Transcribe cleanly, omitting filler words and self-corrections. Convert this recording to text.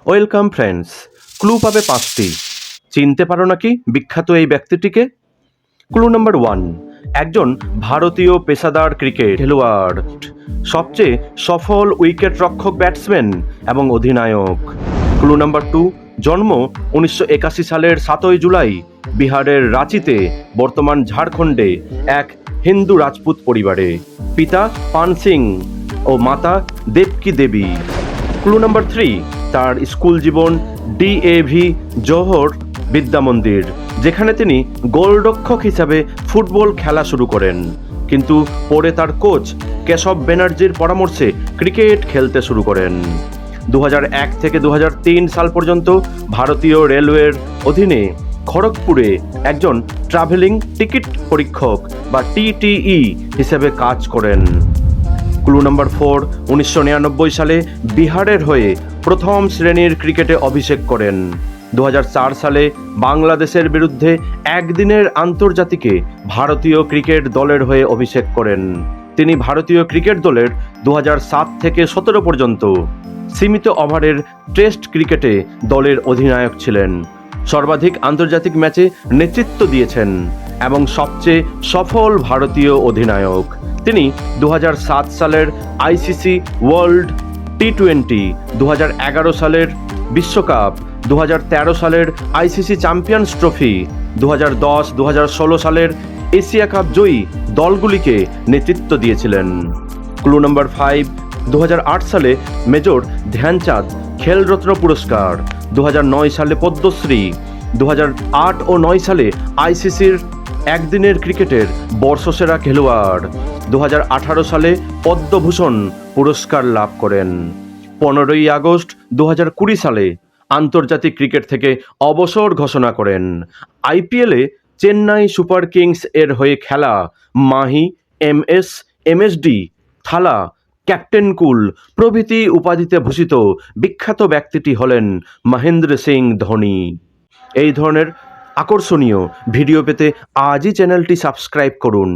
Welcome friends. Clue পাবে 5টি। চিনতে পারো নাকি বিখ্যাত এই ব্যক্তিটিকে? ক্লু নাম্বার 1, একজন ভারতীয় পেশাদার ক্রিকেট খেলোয়াড়, সবচেয়ে সফল উইকেট রক্ষক ব্যাটসম্যান এবং অধিনায়ক। ক্লু নাম্বার 2, জন্ম 1981 সালের 7ই জুলাই বিহারের রাঁচিতে, বর্তমান ঝাড়খণ্ডে, এক হিন্দু রাজপুত পরিবারে। পিতা পান সিং ও মাতা দেবকী দেবী। ক্লু নাম্বার 3, তার স্কুল জীবন DAV জওহর বিদ্যা মন্দির, যেখানে তিনি গোলরক্ষক হিসাবে ফুটবল খেলা শুরু করেন, কিন্তু পরে তার কোচ কেশব ব্যানার্জির পরামর্শে ক্রিকেট খেলতে শুরু করেন। 2001 থেকে 2003 সাল পর্যন্ত ভারতীয় রেলওয়ের অধীনে খড়গপুরে একজন ট্রাভেলিং টিকিট পরীক্ষক বা TTE হিসেবে কাজ করেন। ক্লু নাম্বার 4, 1999 সালে বিহারের হয়ে প্রথম শ্রেণীর ক্রিকেটে অভিষেক করেন। 2004 সালে বাংলাদেশের বিরুদ্ধে একদিনের আন্তর্জাতিকে ভারতীয় ক্রিকেট দলের হয়ে অভিষেক করেন। তিনি ভারতীয় ক্রিকেট দলের 2007 থেকে 17 পর্যন্ত সীমিত ওভারের টেস্ট ক্রিকেটে দলের অধিনায়ক ছিলেন। সর্বাধিক আন্তর্জাতিক ম্যাচে নেতৃত্ব দিয়েছেন এবং সবচেয়ে সফল ভারতীয় অধিনায়ক। তিনি 2007 সালের ICC ওয়ার্ল্ড T20, 2011 সালের বিশ্বকাপ, 2013 সালের ICC চ্যাম্পিয়ন্স ট্রফি, 2010-2016 সালের এশিয়া কাপ জয়ী দলগুলিকে নেতৃত্ব দিয়েছিলেন। ক্লু নাম্বার 5, 2008 সালে মেজর ধ্যানচাঁদ খেলরত্ন পুরস্কার, 2009 সালে পদ্মশ্রী, 2008 ও 9 সালে ICCর একদিনের ক্রিকেটের বর্ষসেরা খেলোয়াড়, 2018 সালে পদ্মভূষণ পুরস্কার লাভ করেন। 15ই আগস্ট 2020 সালে আন্তর্জাতিক ক্রিকেট থেকে অবসর ঘোষণা করেন। IPL-এ চেন্নাই সুপার কিংস এর হয়ে খেলা মাহি, MS, MSD, থালা, ক্যাপ্টেন কুল প্রভৃতি উপাধিতে ভূষিত বিখ্যাত ব্যক্তিটি হলেন মহেন্দ্র সিং ধোনি। এই ধরনের আকর্ষণীয় ভিডিও পেতে আজই চ্যানেলটি সাবস্ক্রাইব করুন।